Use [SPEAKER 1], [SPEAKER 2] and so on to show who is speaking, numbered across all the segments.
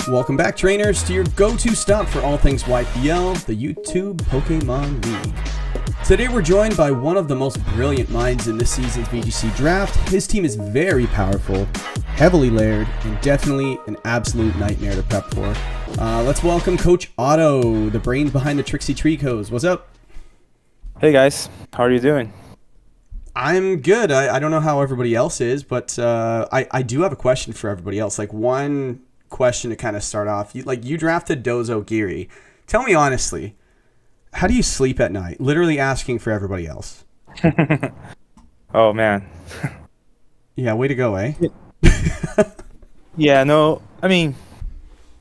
[SPEAKER 1] Welcome back, trainers, to your go-to stop for all things YPL, the YouTube Pokémon League. Today we're joined by one of the most brilliant minds in this season's VGC draft. His team is very powerful, heavily layered, and definitely an absolute nightmare to prep for. Let's welcome Coach Otto, the brains behind the Tricksy Treekos. What's up?
[SPEAKER 2] Hey guys, how are you doing?
[SPEAKER 1] I'm good. I don't know how everybody else is, but I do have a question for everybody else. Like, one question to kind of start off. You drafted Dozo Giri. Tell me honestly, how do you sleep at night? Literally asking for everybody else.
[SPEAKER 2] Oh man.
[SPEAKER 1] Yeah, way to go, eh?
[SPEAKER 2] Yeah, no, I mean,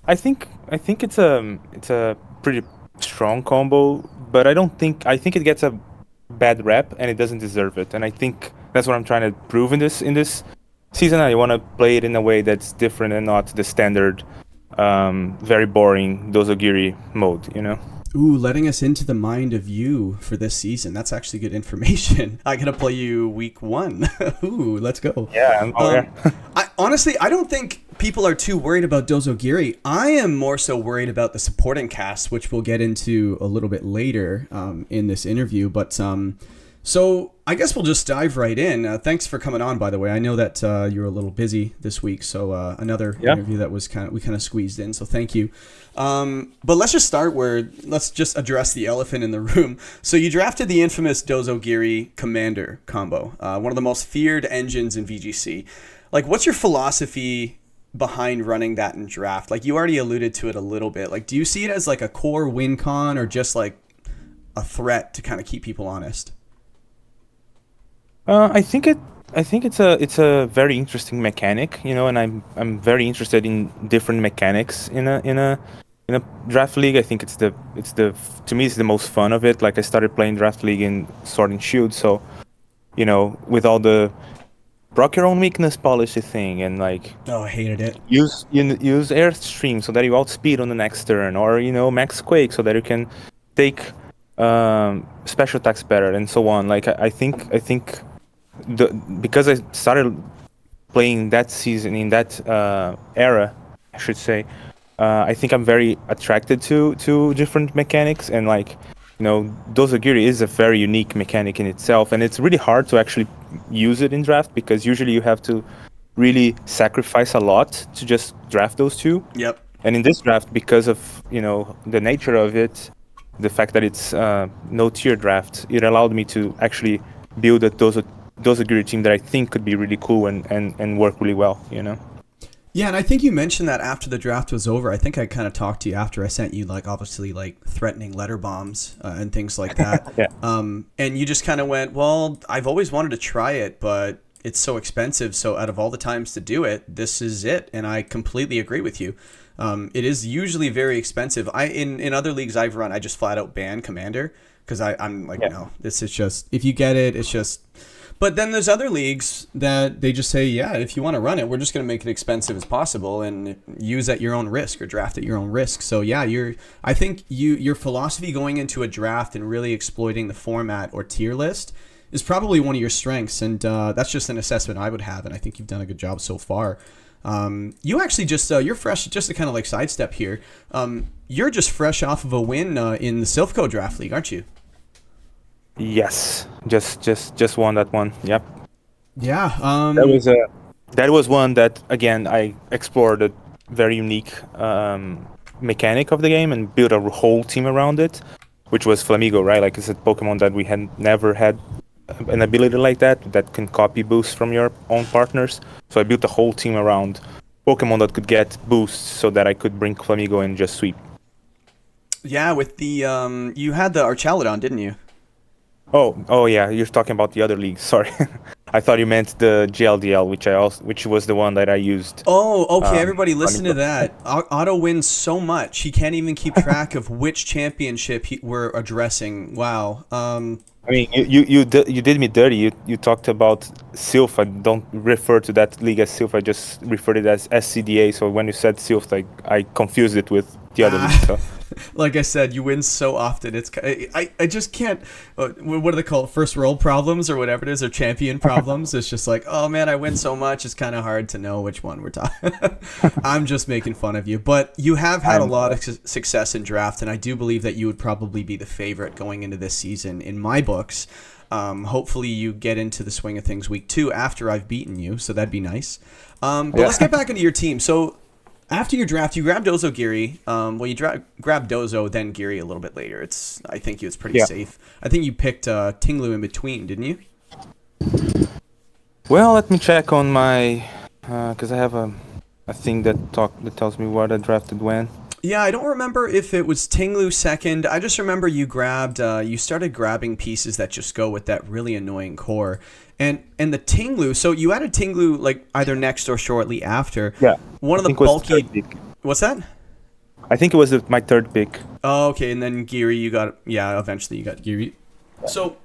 [SPEAKER 2] I think it's a pretty strong combo, but I think it gets a bad rep and it doesn't deserve it. And I think that's what I'm trying to prove in this season. I want to play it in a way that's different and not the standard, very boring Dozogiri mode, you know?
[SPEAKER 1] Ooh, letting us into the mind of you for this season. That's actually good information. I gotta play you week 1. Ooh, let's go.
[SPEAKER 2] Yeah. Yeah.
[SPEAKER 1] I don't think people are too worried about Dozogiri. I am more so worried about the supporting cast, which we'll get into a little bit later in this interview. But so I guess we'll just dive right in. Thanks for coming on, by the way. I know that you were a little busy this week, so another interview that was we kind of squeezed in. So thank you. But let's just start let's just address the elephant in the room. So you drafted the infamous Dozogiri Commander combo, one of the most feared engines in VGC. Like, what's your philosophy behind running that in draft? Like, you already alluded to it a little bit. Like, do you see it as like a core win con or just like a threat to kind of keep people honest?
[SPEAKER 2] I think it's a very interesting mechanic, you know, and I'm very interested in different mechanics in a draft league. I think it's the to me it's the most fun of it. Like, I started playing draft league in Sword and Shield, so you know, with all the rock your own weakness policy thing and like,
[SPEAKER 1] oh, I hated it.
[SPEAKER 2] Use Airstream so that you outspeed on the next turn, or you know, Max Quake so that you can take special attacks better and so on. Like, I think because I started playing that season in that era, I should say, I think I'm very attracted to different mechanics, and like, you know, Dozogiri is a very unique mechanic in itself, and it's really hard to actually use it in draft because usually you have to really sacrifice a lot to just draft those two.
[SPEAKER 1] Yep.
[SPEAKER 2] And in this draft, because of, you know, the nature of it, the fact that it's no tier draft, it allowed me to actually build a Dozogiri team that I think could be really cool and work really well, you know?
[SPEAKER 1] Yeah, and I think you mentioned that after the draft was over. I think I kind of talked to you after I sent you, like, obviously, like, threatening letter bombs and things like that.
[SPEAKER 2] Yeah.
[SPEAKER 1] And you just kind of went, well, I've always wanted to try it, but it's so expensive. So out of all the times to do it, this is it. And I completely agree with you. It is usually very expensive. In other leagues I've run, I just flat out ban Commander because I'm like, no, this is just, if you get it, it's just... But then there's other leagues that they just say, yeah, if you want to run it, we're just going to make it expensive as possible and use at your own risk or draft at your own risk. So yeah, I think your philosophy going into a draft and really exploiting the format or tier list is probably one of your strengths. And that's just an assessment I would have. And I think you've done a good job so far. You actually just, you're fresh, just to kind of like sidestep here. You're just fresh off of a win in the Silphco draft league, aren't you?
[SPEAKER 2] Yes, just won that one. Yep.
[SPEAKER 1] Yeah.
[SPEAKER 2] That was one that, again, I explored a very unique mechanic of the game and built a whole team around it, which was Flamigo, right? Like, it's a Pokemon that we had never had an ability like that can copy boosts from your own partners. So I built a whole team around Pokemon that could get boosts so that I could bring Flamigo and just sweep.
[SPEAKER 1] Yeah, with the you had the Archaludon, didn't you?
[SPEAKER 2] Oh yeah, you're talking about the other league. Sorry, I thought you meant the GLDL, which was the one that I used.
[SPEAKER 1] Oh, okay. Everybody, listen to that. Otto wins so much he can't even keep track of which championship we're addressing. Wow.
[SPEAKER 2] I mean, you did me dirty. You talked about Sylph. I don't refer to that league as Sylph. I just referred it as SCDA. So when you said Sylph, like, I confused it with the other league. So.
[SPEAKER 1] Like I said, you win so often. I just can't. What do they call it? First world problems or whatever it is, or champion problems. It's just like, oh man, I win so much. It's kind of hard to know which one we're talking. I'm just making fun of you, but you have had a lot of success in draft, and I do believe that you would probably be the favorite going into this season in my books. Hopefully you get into the swing of things week 2 after I've beaten you, so that'd be nice. But let's get back into your team. So after your draft, you grabbed Dozo Geary. You grabbed Dozo, then Geary a little bit later. I think it's pretty safe. I think you picked Tinglu in between, didn't you?
[SPEAKER 2] Well, let me check on my, because I have a thing that tells me what I drafted when.
[SPEAKER 1] Yeah, I don't remember if it was Tinglu second. I just remember you started grabbing pieces that just go with that really annoying core. And the Tinglu, so you added Tinglu like either next or shortly after.
[SPEAKER 2] Yeah.
[SPEAKER 1] One of the bulky... What's that?
[SPEAKER 2] I think it was my third pick.
[SPEAKER 1] Oh, okay, and then Geary, eventually you got Geary. So,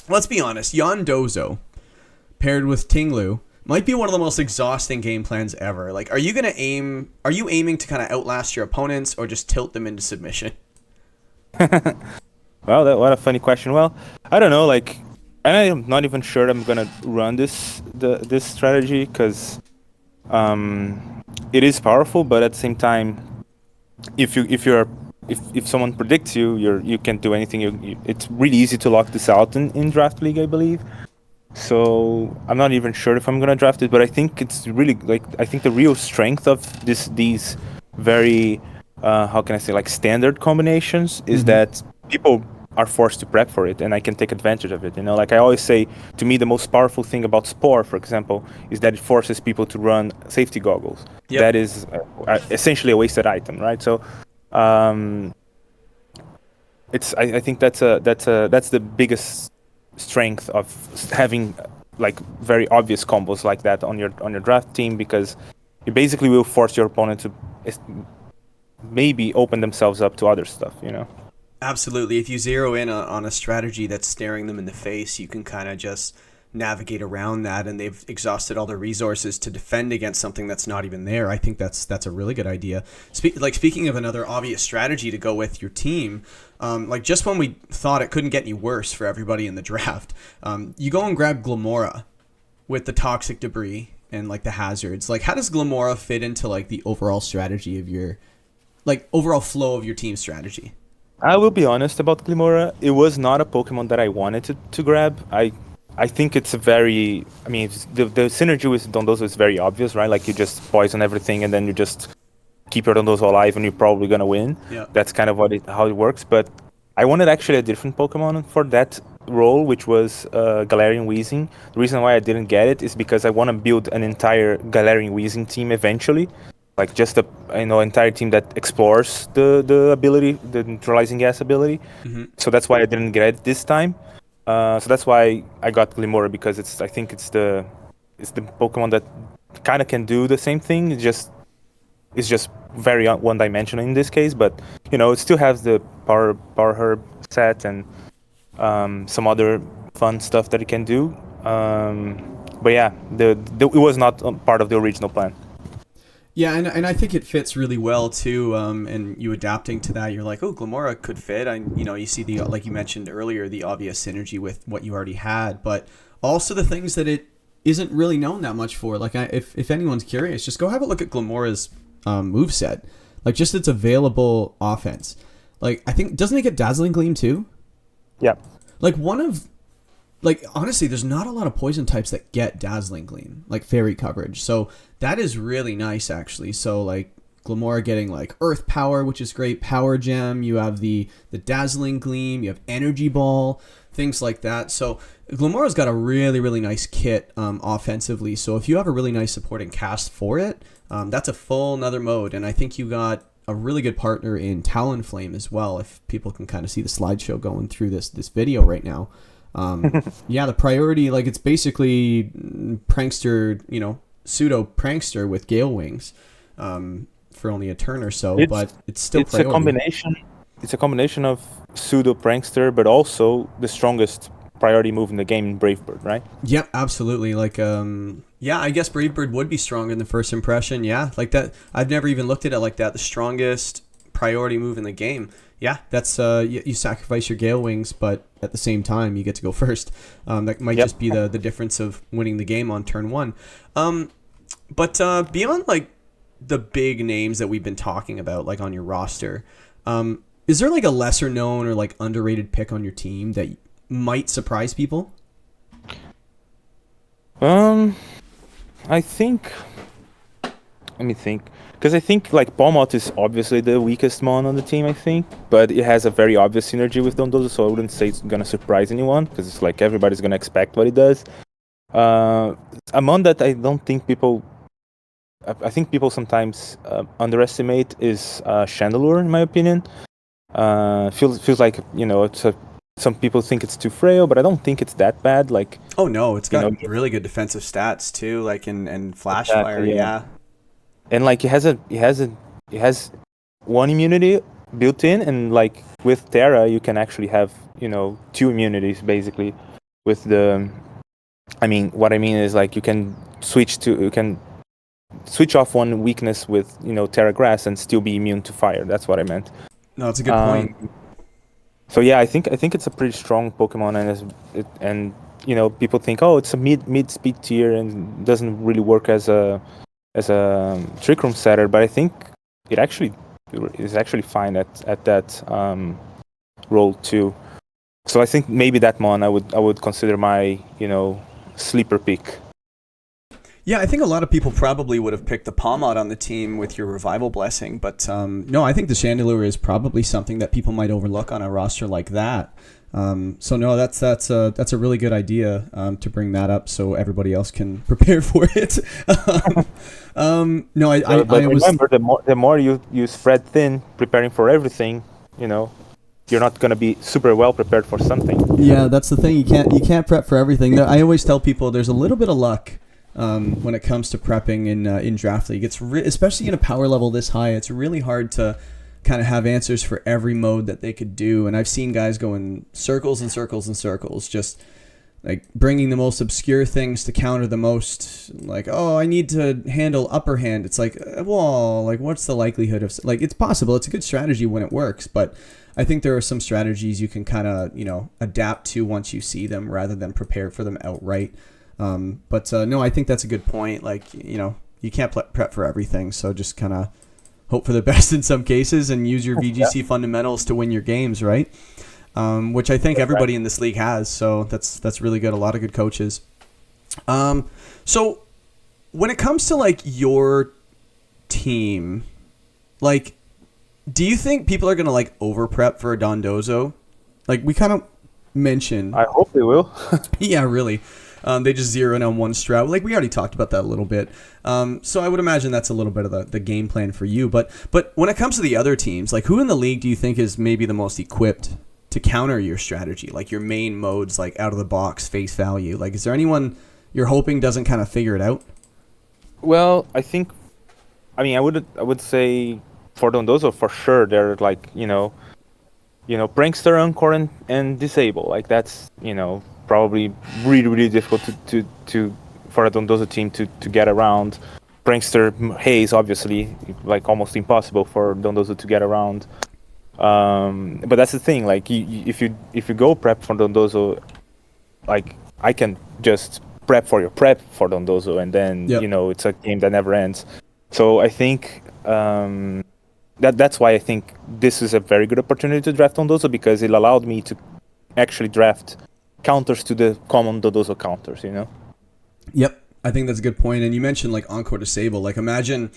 [SPEAKER 1] let's be honest, Yondozo paired with Tinglu might be one of the most exhausting game plans ever. Like, are you aiming to kind of outlast your opponents or just tilt them into submission?
[SPEAKER 2] Well, what a funny question. Well, I don't know, like, I'm not even sure I'm gonna run this strategy because it is powerful, but at the same time, if someone predicts you can't do anything. It's really easy to lock this out in Draft League, I believe. So I'm not even sure if I'm gonna draft it, but I think it's really I think the real strength of these very how can I say, like, standard combinations is that people are forced to prep for it, and I can take advantage of it. Like I always say, to me the most powerful thing about Spore, for example, is that it forces people to run safety goggles. Yep. That is essentially a wasted item, right? So I think that's the biggest strength of having like very obvious combos like that on your draft team, because you basically will force your opponent to maybe open themselves up to other stuff.
[SPEAKER 1] Absolutely. If you zero in on a strategy that's staring them in the face, you can kind of just navigate around that, and they've exhausted all their resources to defend against something that's not even there. I think that's a really good idea. Speaking of another obvious strategy to go with your team, just when we thought it couldn't get any worse for everybody in the draft, you go and grab Glamora with the toxic debris and like the hazards. Like, how does Glamora fit into like the overall strategy of your, like, overall flow of your team strategy?
[SPEAKER 2] I will be honest about Glamora. It was not a Pokemon that I wanted to grab. I think it's the synergy with Dondozo is very obvious, right? Like, you just poison everything and then you just keep your Dondozo alive and you're probably gonna win. Yeah. That's kind of how it works. But I wanted actually a different Pokemon for that role, which was Galarian Weezing. The reason why I didn't get it is because I want to build an entire Galarian Weezing team eventually. Like, just entire team that explores the ability, the neutralizing gas ability. Mm-hmm. So that's why I didn't get it this time. So that's why I got Glimora, because I think it's the Pokemon that kind of can do the same thing. It's just very one-dimensional in this case, but it still has the power herb set and some other fun stuff that it can do. But yeah, it was not part of the original plan.
[SPEAKER 1] Yeah, and I think it fits really well too. And you adapting to that, you're like, oh, Glamora could fit. You see the, like you mentioned earlier, the obvious synergy with what you already had, but also the things that it isn't really known that much for. Like, if anyone's curious, just go have a look at Glamora's moveset. Like, just its available offense. Like, I think, doesn't it get Dazzling Gleam too?
[SPEAKER 2] Yeah.
[SPEAKER 1] Honestly, there's not a lot of poison types that get Dazzling Gleam, like fairy coverage. So that is really nice, actually. So, like, Glamora getting, like, Earth Power, which is great, Power Gem, you have the Dazzling Gleam, you have Energy Ball, things like that. So Glamora's got a really, really nice kit offensively. So if you have a really nice supporting cast for it, that's a full nother mode. And I think you got a really good partner in Talonflame as well, if people can kind of see the slideshow going through this video right now. Yeah, the priority, like, it's basically prankster, pseudo prankster with Gale Wings for only a turn or so, but it's still priority.
[SPEAKER 2] It's a combination of pseudo prankster, but also the strongest priority move in the game, Brave Bird, right?
[SPEAKER 1] Yep, absolutely. Like, yeah, I guess Brave Bird would be strong in the first impression. Yeah, like that. I've never even looked at it like that. The strongest priority move in the game. Yeah, that's you sacrifice your Gale Wings, but at the same time you get to go first. That might
[SPEAKER 2] Yep.
[SPEAKER 1] just be the difference of winning the game on turn one. But beyond like the big names that we've been talking about, like on your roster, is there like a lesser known or like underrated pick on your team that might surprise people?
[SPEAKER 2] I think. Let me think. Because I think like Palmot is obviously the weakest mon on the team, I think, but it has a very obvious synergy with Dondozo, so I wouldn't say it's gonna surprise anyone because it's like everybody's gonna expect what it does. A mon that I don't think people, I think people sometimes underestimate is Chandelure, in my opinion. Feels like some people think it's too frail, but I don't think it's that bad. Like
[SPEAKER 1] Oh no, it's
[SPEAKER 2] you
[SPEAKER 1] got
[SPEAKER 2] know,
[SPEAKER 1] really good defensive stats too, like in flash fire.
[SPEAKER 2] exactly, yeah.
[SPEAKER 1] Yeah.
[SPEAKER 2] And like it has one immunity built in, and like with Terra you can actually have two immunities basically with the. I mean, what I mean is like you can switch off one weakness with Terra Grass and still be immune to fire. That's what I meant.
[SPEAKER 1] No, it's a good point.
[SPEAKER 2] So yeah, I think it's a pretty strong Pokemon, and people think, oh, it's a mid speed tier and doesn't really work as a Trick Room setter, but I think it actually is actually fine at that role too. So I think maybe that mon I would consider my sleeper pick.
[SPEAKER 1] Yeah, I think a lot of people probably would have picked the Palmot on the team with your Revival Blessing, but no, I think the Chandelure is probably something that people might overlook on a roster like that. So no, that's a really good idea to bring that up so everybody else can prepare for it. No, I was
[SPEAKER 2] remember the more you spread thin, preparing for everything, you're not gonna be super well prepared for something.
[SPEAKER 1] Yeah, that's the thing. You can't prep for everything. I always tell people there's a little bit of luck when it comes to prepping in Draft League. It's especially in a power level this high, it's really hard to kind of have answers for every mode that they could do. And I've seen guys go in circles and circles and circles, just like bringing the most obscure things to counter the most. Like, oh, I need to handle upper hand. It's like, well, like what's the likelihood of like? It's possible. It's a good strategy when it works, but I think there are some strategies you can kind of adapt to once you see them rather than prepare for them outright. But no, I think that's a good point. Like, you can't prep for everything, so just kind of hope for the best in some cases and use your VGC fundamentals to win your games, right? Which I think everybody in this league has, so that's really good. A lot of good coaches. So when it comes to like your team, like, do you think people are gonna like over prep for a Dondozo? Like we kind of mentioned.
[SPEAKER 2] I hope they will.
[SPEAKER 1] Yeah, really. They just zero in on one strat. Like we already talked about that a little bit. So I would imagine that's a little bit of the game plan for you. But when it comes to the other teams, like who in the league do you think is maybe the most equipped to counter your strategy? Like your main modes, like out of the box, face value. Like is there anyone you're hoping doesn't kind of figure it out?
[SPEAKER 2] Well, I would say for Dondozo for sure they're like prankster, encore, and disable. Like that's probably really difficult to for a Dondozo team to get around. Prankster Haze obviously like almost impossible for Dondozo to get around. But that's the thing. Like if you go prep for Dondozo, like I can just prep for your prep for Dondozo, and then it's a game that never ends. So I think that's why I think this is a very good opportunity to draft Dondozo, because it allowed me to actually draft counters to the common Dondozo counters,
[SPEAKER 1] Yep, I think that's a good point. And you mentioned like encore disable. Like imagine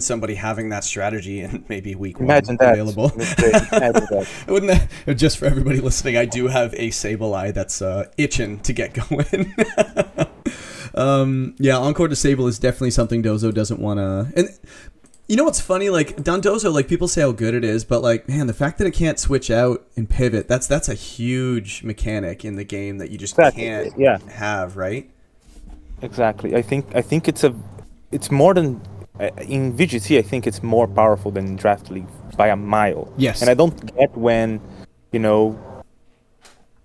[SPEAKER 1] somebody having that strategy in maybe week one available.
[SPEAKER 2] Imagine that.
[SPEAKER 1] Wouldn't that, just for everybody listening, I do have a Sableye that's itching to get going. Yeah, encore disable is definitely something Dozo doesn't want to. And you know what's funny? Like Dondozo, like people say how good it is, but like man, the fact that it can't switch out and pivot, that's a huge mechanic in the game that you just can't have, right?
[SPEAKER 2] Exactly. I think it's more than in VGC. I think it's more powerful than in Draft League by a mile.
[SPEAKER 1] Yes.
[SPEAKER 2] And I don't get when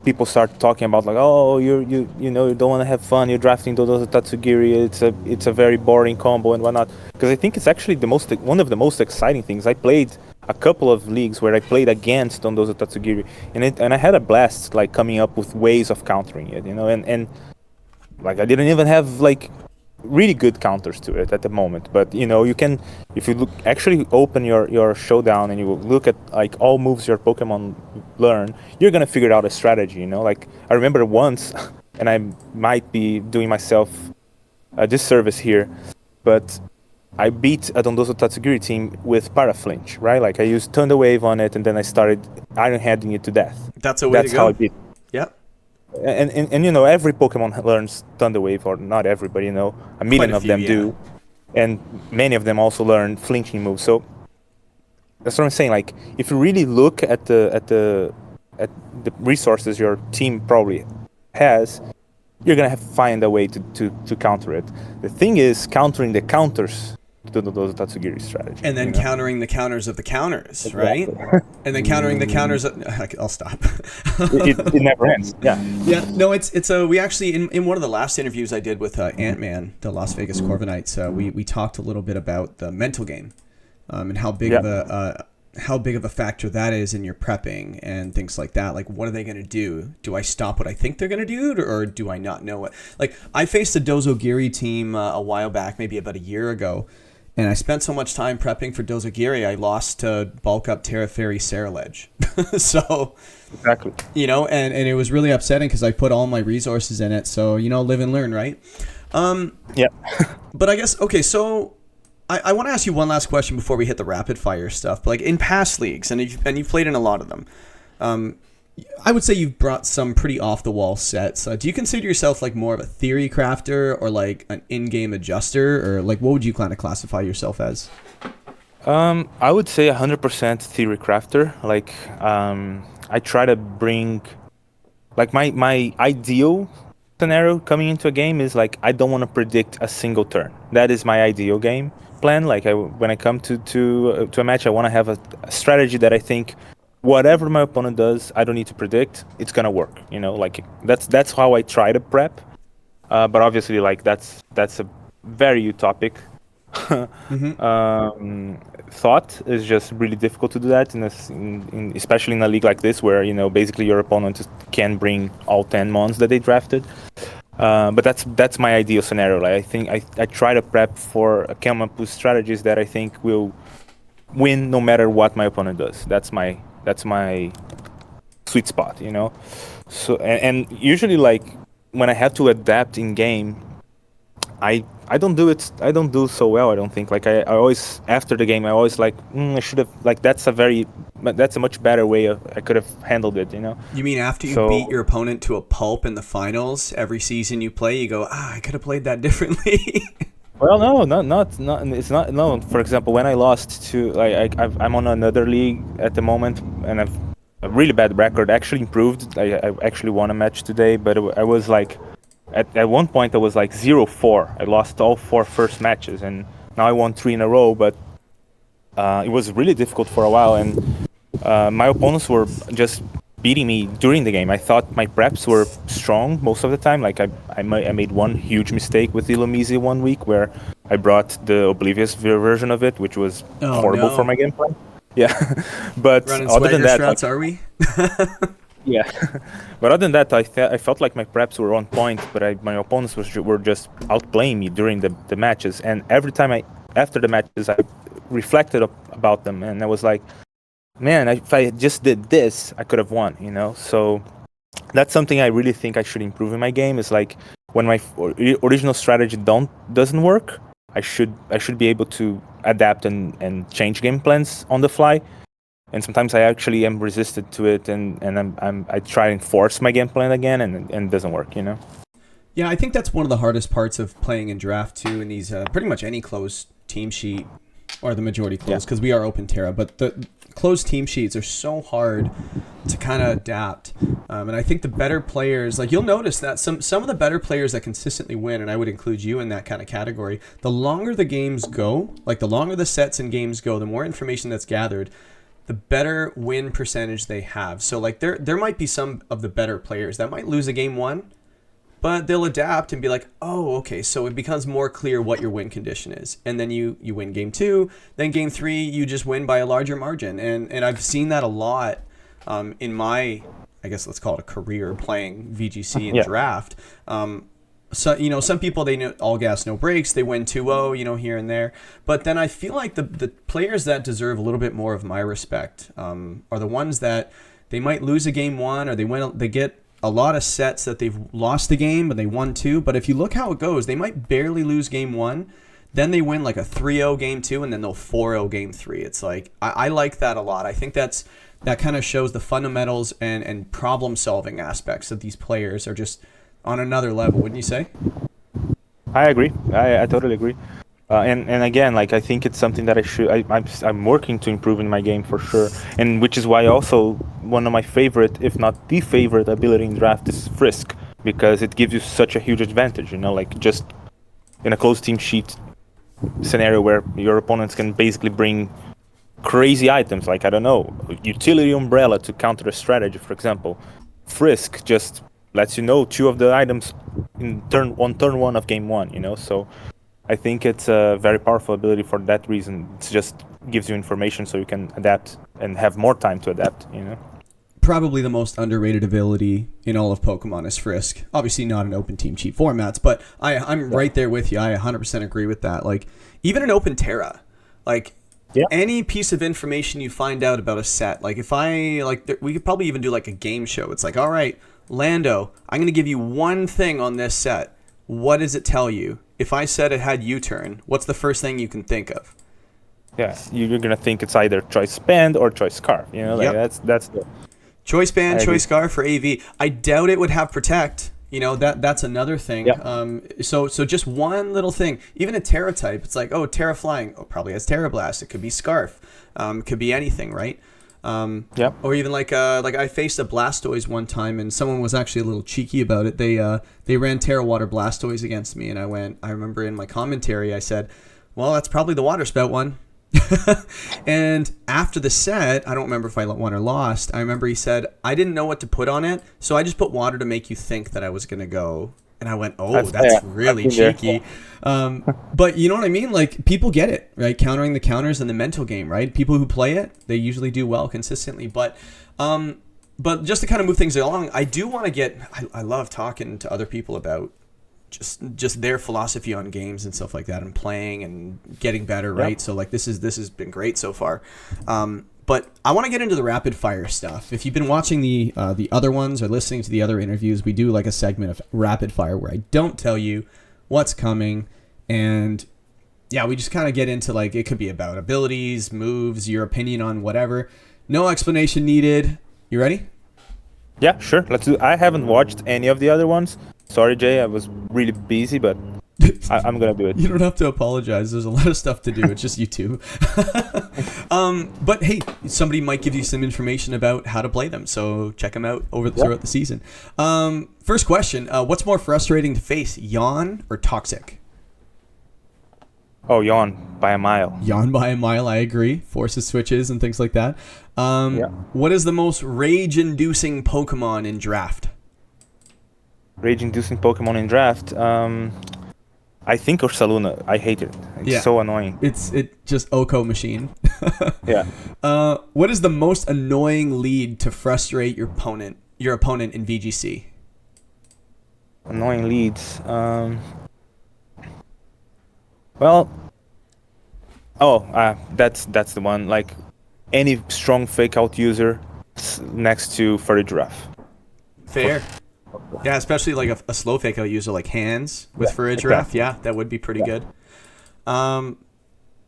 [SPEAKER 2] people start talking about like, oh, you don't want to have fun, you're drafting Dondozo Tatsugiri, it's a very boring combo and whatnot. Because I think it's actually one of the most exciting things. I played a couple of leagues where I played against Dondozo Tatsugiri, and I had a blast like coming up with ways of countering it, and like I didn't even have like really good counters to it at the moment. But you can, if you actually open your showdown and you look at like all moves your Pokemon learn, you're gonna figure out a strategy. Like I remember once, and I might be doing myself a disservice here, but I beat a Dondozo Tatsugiri team with Paraflinch, right? Like I used Thunder Wave on it, and then I started Iron Handing it to death.
[SPEAKER 1] That's a way to go.
[SPEAKER 2] That's how I beat.
[SPEAKER 1] Yep.
[SPEAKER 2] And every Pokemon learns Thunder Wave, or not every, but a million of them do, and many of them also learn flinching moves. So that's what I'm saying. Like if you really look at the resources your team probably has, you're gonna have to find a way to counter it. The thing is countering the counters to those Tatsugiri strategy.
[SPEAKER 1] And then countering the counters of the counters, right? And then countering the counters of, I'll stop.
[SPEAKER 2] it never ends. Yeah.
[SPEAKER 1] Yeah. No, it's we actually in one of the last interviews I did with Ant-Man, the Las Vegas Corviknights, we talked a little bit about the mental game, and how big of a factor that is in your prepping and things like that. Like, what are they going to do? Do I stop what I think they're going to do, or do I not know it? Like, I faced a Dozogiri team a while back, maybe about a year ago, and I spent so much time prepping for Dozogiri, I lost to Bulk Up Terra Fairy Saraledge. So,
[SPEAKER 2] exactly.
[SPEAKER 1] And it was really upsetting because I put all my resources in it. So, live and learn, right?
[SPEAKER 2] Yeah.
[SPEAKER 1] But I guess, okay, so I want to ask you one last question before we hit the rapid fire stuff. But like in past leagues, and you've played in a lot of them, I would say you've brought some pretty off the wall sets. Do you consider yourself like more of a theory crafter or like an in-game adjuster, or like what would you kind of classify yourself as?
[SPEAKER 2] I would say 100% theory crafter. Like I try to bring like my ideal scenario coming into a game is like I don't want to predict a single turn. That is my ideal game plan. Like when I come to a match, I want to have a strategy that I think whatever my opponent does, I don't need to predict. It's gonna work. Like that's how I try to prep. But obviously, like that's a very utopic thought. Is just really difficult to do that especially in a league like this where basically your opponent can bring all 10 mons that they drafted. But that's my ideal scenario. Like I think I try to prep for come up with strategies that I think will win no matter what my opponent does. That's my sweet spot, So and usually like when I have to adapt in game, I don't do it. I don't do so well. I don't think. Like I always after the game, I always like I should have like that's a much better way I could have handled it.
[SPEAKER 1] You mean after you beat your opponent to a pulp in the finals every season you play, you go, I could have played that differently.
[SPEAKER 2] Well, no, not. It's not. No, for example, when I lost to I'm on another league at the moment, and I've a really bad record. Actually improved. I actually won a match today, but I was like. At one point, I was like 0-4. I lost all 4 first matches, and now I won 3 in a row. But it was really difficult for a while, and my opponents were just beating me during the game. I thought my preps were strong most of the time. Like I made one huge mistake with Illumise one week where I brought the Oblivious version of it, which was horrible for my gameplay. Yeah, but
[SPEAKER 1] running
[SPEAKER 2] other than that,
[SPEAKER 1] strats, are we?
[SPEAKER 2] Yeah, but other than that, I felt like my preps were on point, but my opponents were just outplaying me during the matches. And every time after the matches, I reflected about them, and I was like, man, if I just did this, I could have won, So that's something I really think I should improve in my game. Is like when my original strategy doesn't work, I should be able to adapt and change game plans on the fly. And sometimes I actually am resistant to it, and I try and force my game plan again, and it doesn't work,
[SPEAKER 1] Yeah, I think that's one of the hardest parts of playing in draft too. In these pretty much any closed team sheet, or the majority closed, because we are open Terra, but the closed team sheets are so hard to kind of adapt. And I think the better players, like you'll notice that some of the better players that consistently win, and I would include you in that kind of category. The longer the games go, like the longer the sets and games go, the more information that's gathered, the better win percentage they have. So like there might be some of the better players that might lose a game 1, but they'll adapt and be like, oh, okay, so it becomes more clear what your win condition is. And then you win game 2, then game 3, you just win by a larger margin. And I've seen that a lot in my, I guess let's call it a career, playing VGC and draft. So, some people, they know all gas, no brakes. They win 2-0, here and there. But then I feel like the players that deserve a little bit more of my respect are the ones that they might lose a game 1, or they get a lot of sets that they've lost the game, but they won 2. But if you look how it goes, they might barely lose game 1. Then they win like a 3-0 game 2, and then they'll 4-0 game 3. It's like, I like that a lot. I think that kind of shows the fundamentals and problem-solving aspects of these players are just on another level, wouldn't you say?
[SPEAKER 2] I agree. I totally agree. And again, like, I think it's something that I'm working to improve in my game for sure. And which is why also one of my favorite, if not the favorite ability in draft is Frisk, because it gives you such a huge advantage, like just in a closed team sheet scenario where your opponents can basically bring crazy items, like, I don't know, utility umbrella to counter a strategy, for example. Frisk just lets you know 2 of the items on turn 1 of game 1, so I think it's a very powerful ability for that reason. It just gives you information so you can adapt and have more time to adapt,
[SPEAKER 1] Probably the most underrated ability in all of Pokemon is Frisk. Obviously not in open team cheat formats, but I'm right there with you. I 100% agree with that. Like, even in Open Terra, like, any piece of information you find out about a set, like we could probably even do like a game show. It's like, all right, Lando, I'm going to give you one thing on this set. What does it tell you? If I said it had U-turn, what's the first thing you can think of?
[SPEAKER 2] Yeah, you're going to think it's either Choice Band or Choice Scarf. That's the...
[SPEAKER 1] Choice Band, Choice Scarf for AV. I doubt it would have Protect. That's another thing. So just one little thing. Even a Terra type, it's like, oh, Terra Flying. Oh, probably has Terra Blast. It could be Scarf. Could be anything, right? Or even like I faced a Blastoise one time, and someone was actually a little cheeky about it. They ran Terra Water Blastoise against me, and I remember in my commentary I said, well, that's probably the Water Spout one. And after the set, I don't remember if I won or lost. I remember he said, I didn't know what to put on it, so I just put water to make you think that I was gonna go. And I went, oh, that's really cheeky. But you know what I mean? Like, people get it, right? Countering the counters and the mental game, right? People who play it, they usually do well consistently. But just to kind of move things along, I do want to get. I love talking to other people about just their philosophy on games and stuff like that, and playing and getting better, right? So like this has been great so far. But I want to get into the rapid fire stuff. If you've been watching the other ones or listening to the other interviews, we do like a segment of rapid fire where I don't tell you what's coming, and we just kind of get into, like, it could be about abilities, moves, your opinion on whatever. No explanation needed. You ready?
[SPEAKER 2] Yeah, sure. Let's do. I haven't watched any of the other ones. Sorry, Jay. I was really busy, but I'm gonna do it.
[SPEAKER 1] You don't have to apologize. There's a lot of stuff to do. It's just YouTube. But hey, somebody might give you some information about how to play them, so check them out throughout the season. First question: what's more frustrating to face, Yawn or Toxic?
[SPEAKER 2] Oh, Yawn by a mile.
[SPEAKER 1] Yawn by a mile. I agree. Forces switches and things like that. What is the most rage-inducing Pokemon in draft?
[SPEAKER 2] Rage-inducing Pokemon in draft. I think Ursaluna. I hate it. It's so annoying.
[SPEAKER 1] It just Oko machine.
[SPEAKER 2] Yeah.
[SPEAKER 1] What is the most annoying lead to frustrate your opponent in VGC?
[SPEAKER 2] Annoying leads. Well. That's the one. Like, any strong fake out user next to Furry Giraffe.
[SPEAKER 1] Fair. Yeah, especially like a slow fake out user like Hands with Furry Giraffe.
[SPEAKER 2] Exactly.
[SPEAKER 1] Yeah, that would be pretty good. Let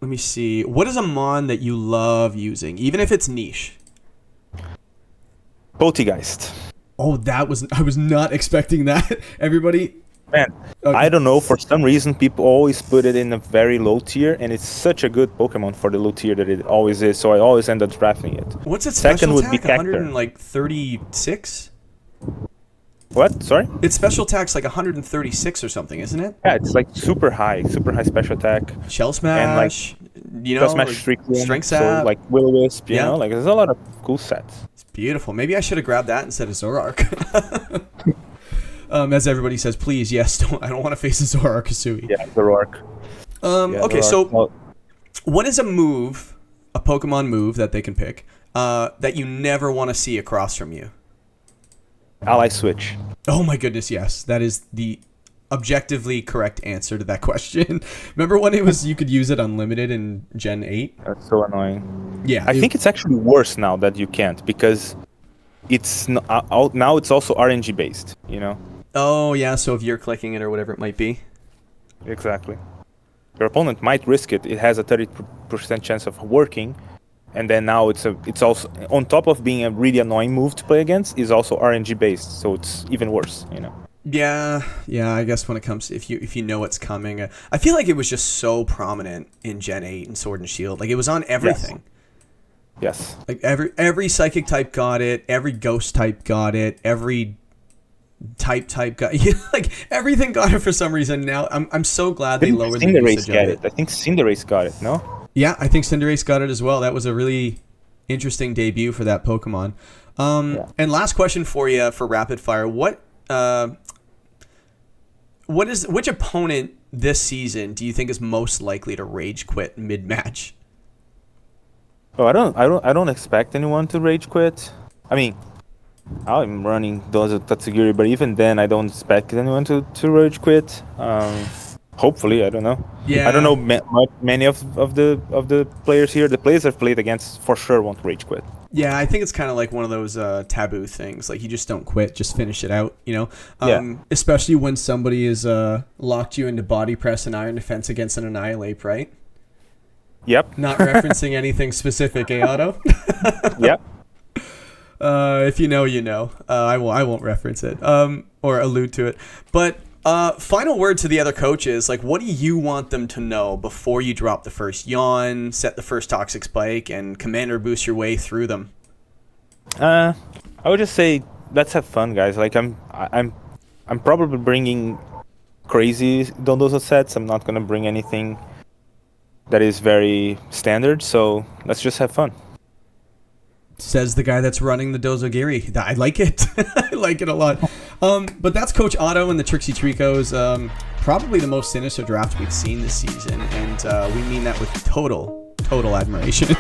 [SPEAKER 1] me see. What is a mon that you love using, even if it's niche?
[SPEAKER 2] Poltergeist.
[SPEAKER 1] Oh, I was not expecting that. Everybody.
[SPEAKER 2] Man, I don't know. For some reason, people always put it in a very low tier, and it's such a good Pokemon for the low tier that it always is. So I always end up drafting it.
[SPEAKER 1] What's its special
[SPEAKER 2] Second
[SPEAKER 1] attack?
[SPEAKER 2] would be
[SPEAKER 1] 136?
[SPEAKER 2] What? Sorry?
[SPEAKER 1] Its special attack's like 136 or something, isn't it?
[SPEAKER 2] Yeah, it's like super high special attack.
[SPEAKER 1] Shell Smash,
[SPEAKER 2] Shell Smash,
[SPEAKER 1] Strength Sap,
[SPEAKER 2] so like Will-O-Wisp, you know, like there's a lot of cool sets.
[SPEAKER 1] It's beautiful. Maybe I should have grabbed that instead of Zoroark. As everybody says, please, yes, I don't want to face a Zoroark Kasui.
[SPEAKER 2] Yeah, the Roark.
[SPEAKER 1] Okay, so what is a Pokemon move that they can pick that you never want to see across from you?
[SPEAKER 2] Ally Switch.
[SPEAKER 1] Oh my goodness, yes. That is the objectively correct answer to that question. Remember when you could use it unlimited in Gen 8?
[SPEAKER 2] That's so annoying.
[SPEAKER 1] Yeah.
[SPEAKER 2] I think it's actually worse now that you can't, because it's now it's also RNG based, you know?
[SPEAKER 1] Oh, yeah, so if you're clicking it or whatever it might be.
[SPEAKER 2] Exactly. Your opponent might risk it. It has a 30% chance of working. And then now it's also, on top of being a really annoying move to play against, is also RNG based, so it's even worse, you know.
[SPEAKER 1] Yeah, I guess when it comes to if you know it's coming, I feel like it was just so prominent in Gen 8 and Sword and Shield. Like it was on everything.
[SPEAKER 2] Yes.
[SPEAKER 1] Like every psychic type got it, every ghost type got it, every type got like everything got it for some reason. Now I'm so glad they lowered the usage of it.
[SPEAKER 2] I think Cinderace got it, no?
[SPEAKER 1] Yeah, I think Cinderace got it as well. That was a really interesting debut for that Pokemon. And last question for you for rapid fire: which opponent this season do you think is most likely to rage quit mid match?
[SPEAKER 2] Oh, I don't expect anyone to rage quit. I mean, I'm running those at Tatsugiri, but even then, I don't expect anyone to rage quit. Hopefully, I don't know.
[SPEAKER 1] Yeah.
[SPEAKER 2] I don't know many of the players here. The players I've played against for sure won't rage quit.
[SPEAKER 1] Yeah, I think it's kind of like one of those taboo things. Like you just don't quit, just finish it out. You know, especially when somebody is locked you into body press and iron defense against an Annihilate, right?
[SPEAKER 2] Yep.
[SPEAKER 1] Not referencing anything specific, Otto?
[SPEAKER 2] Yep.
[SPEAKER 1] If you know, you know. I won't reference it or allude to it. But final word to the other coaches. Like, what do you want them to know before you drop the first yawn, set the first toxic spike, and commander boost your way through them?
[SPEAKER 2] I would just say let's have fun, guys. Like I'm probably bringing crazy Dondozo sets. I'm not gonna bring anything that is very standard. So let's just have fun.
[SPEAKER 1] Says the guy that's running the Dozogiri. I like it. I like it a lot. But that's Coach Otto and the Tricksy Treekos. Probably the most sinister draft we've seen this season, and we mean that with total admiration.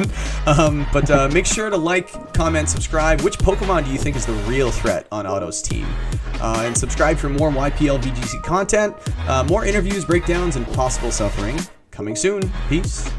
[SPEAKER 1] But make sure to like, comment, subscribe. Which Pokemon do you think is the real threat on Otto's team? And subscribe for more YPL VGC content, more interviews, breakdowns, and possible suffering. Coming soon. Peace.